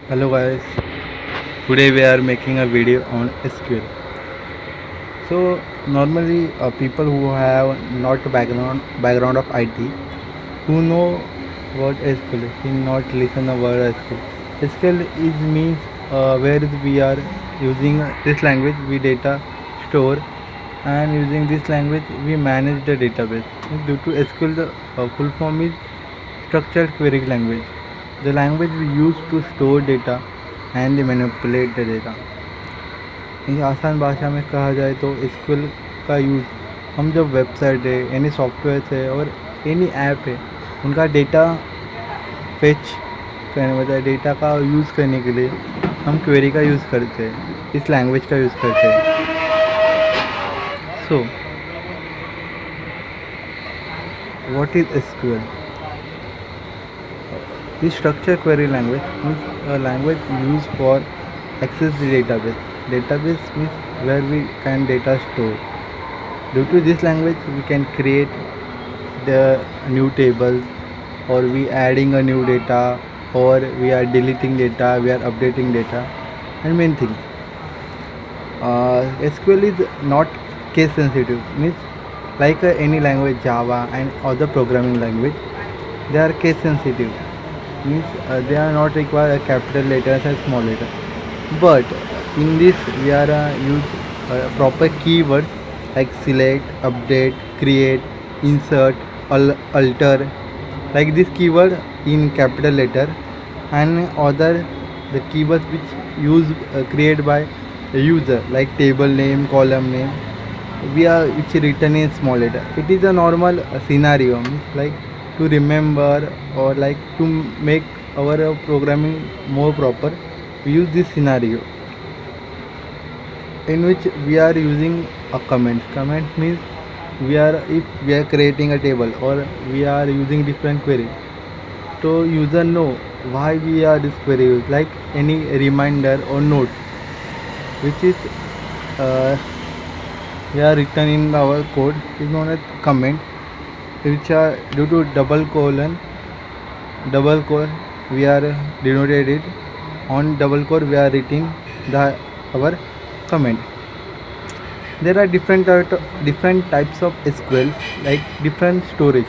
Hello guys, today we are making a video on SQL. So normally people who have not background of IT, who know what SQL is, will not listen the word SQL. SQL is means where we are using this language we data store, and using this language we manage the database. Due to SQL, the full form is structured query language, the language we use to store data and manipulate the data. ये आसान भाषा में कहा जाए तो SQL का use हम जब वेबसाइट है, एनी सॉफ्टवेयर है और एनी ऐप है, उनका डेटा फेच करने मतलब डेटा का यूज़ करने के लिए हम क्वेरी का यूज़ करते हैं, इस लैंग्वेज का यूज़ करते हैं. So what is SQL? This structured query language is a language used for access the database. Database means where we can data store. Due to this language, we can create the new tables, or we adding a new data, or we are deleting data, we are updating data, and main thing. SQL is not case sensitive. Means like any language, Java and other programming language, they are case sensitive. Means they are not require a capital letters and small letter, but in this we are use proper keywords like select, update, create, insert, alter, like this keyword in capital letter, and other the keywords which use created by a user like table name, column name, we are which written in small letter. It is a normal scenario, means like to remember or like to make our programming more proper, we use this scenario in which we are using a comment means we are if we are creating a table or we are using different query, so user know why we are this query use, like any reminder or note which is uh, we are written in our code is known as comment, which are due to double colon we are denoted it, on double colon we are writing the our comment. There are different types of SQL, like different storage.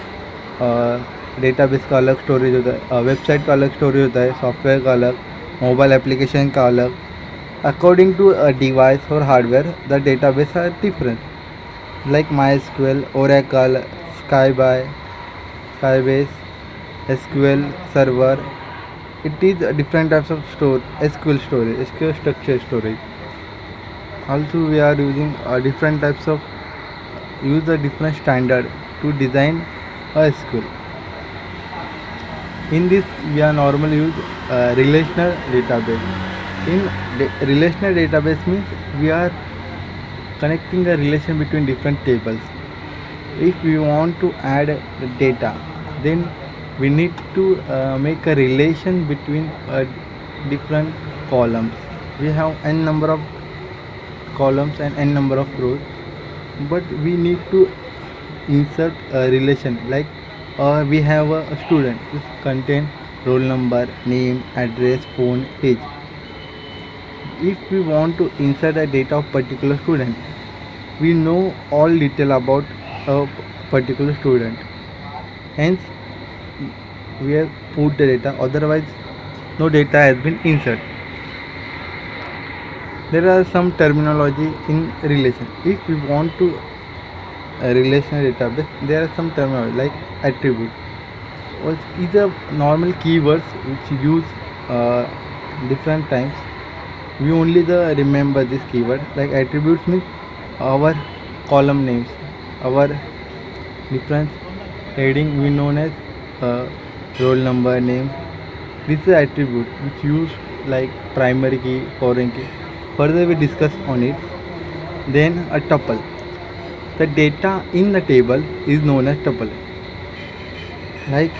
Database का अलग storage होता है, website का अलग storage होता है, software का अलग, मोबाइल एप्लीकेशन का अलग. अकॉर्डिंग टू डिवाइस और hardware the database are different, like MySQL, Oracle, Skybase, SQL Server. It is different types of SQL storage, SQL structure storage. Also, we are using different types of use a different standard to design a SQL. In this, we are normally use relational database. In relational database means we are connecting a relation between different tables. If we want to add the data, then we need to make a relation between different columns. We have n number of columns and n number of rows, but we need to insert a relation like we have a student which contain roll number, name, address, phone, age. If we want to insert a data of particular student, we know all detail about a particular student, hence we have put the data, otherwise no data has been inserted. There are some terminology in relation. If we want to a relational database, there are some terminology like attribute, which is a normal keywords which use different times. We only the remember this keyword, like attributes means our column names, our different heading we known as roll number, name. This is attribute which use like primary key, foreign key. Further we discuss on it. Then a tuple, the data in the table is known as tuple. Like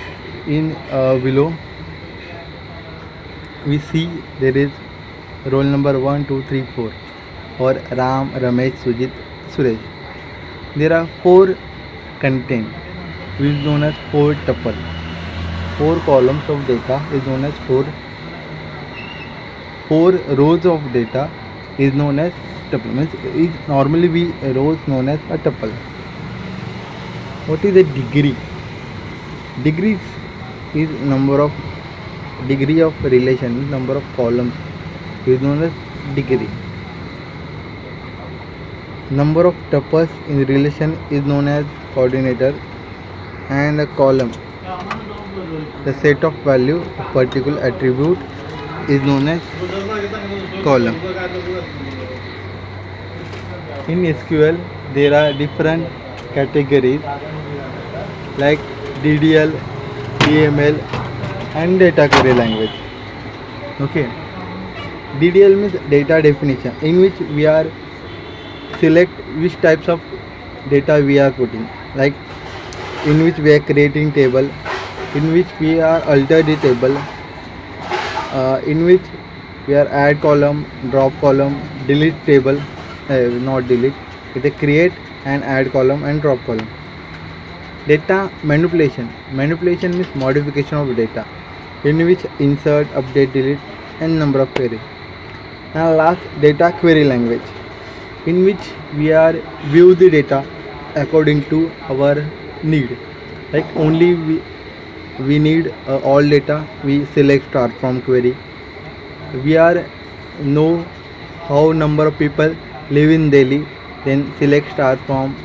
in below we see there is roll number 1 2 3 4, or Ram, Ramesh, Sujit, Suresh. There are 4 content which is known as 4 tuple. 4 columns of data is known as 4 4 rows of data is known as tuple. Means is normally we rows known as a tuple. What is a degree? Degrees is number of degree of relation, number of columns is known as degree. Number of tuples in relation is known as coordinator, and a column, the set of value of particular attribute, is known as column. In SQL there are different categories like DDL, DML and data query language. Okay, DDL means data definition, in which we are select which types of data we are putting, like in which we are creating table, in which we are alter the table, in which we are add column, drop column, delete table, not delete, it is create and add column and drop column. Data manipulation, manipulation means modification of data, in which insert, update, delete and number of query. And last, data query language, in which we are view the data according to our need, like only we need all data, we select start from query. We are know how number of people live in Delhi, then select start from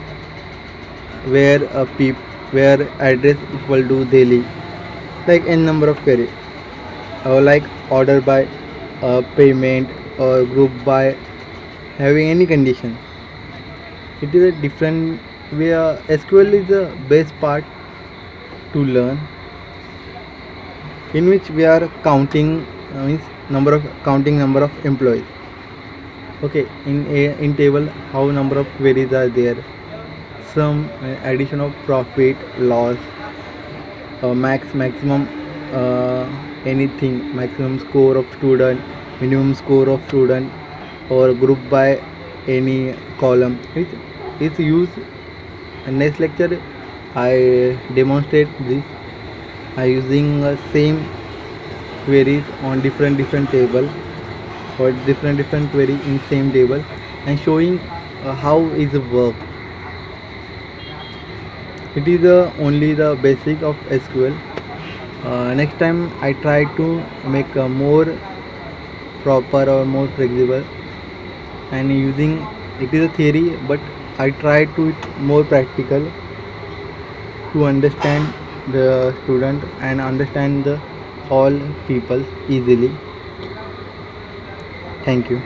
where where address equal to Delhi, like n number of query, or like order by, payment, or group by, having any condition. It is a different way. SQL is the best part to learn, in which we are counting, means counting number of employees. Okay, in table how number of queries are there, some addition of profit, loss, maximum, anything, maximum score of student, minimum score of student, or group by any column. It's used. Next lecture I demonstrate this. I using same queries on different table, or different query in same table, and showing how is the work. It is only the basic of SQL. Next time I try to make a more proper or more flexible, and using, it is a theory but I try to it more practical to understand the student and understand the all people easily. Thank you.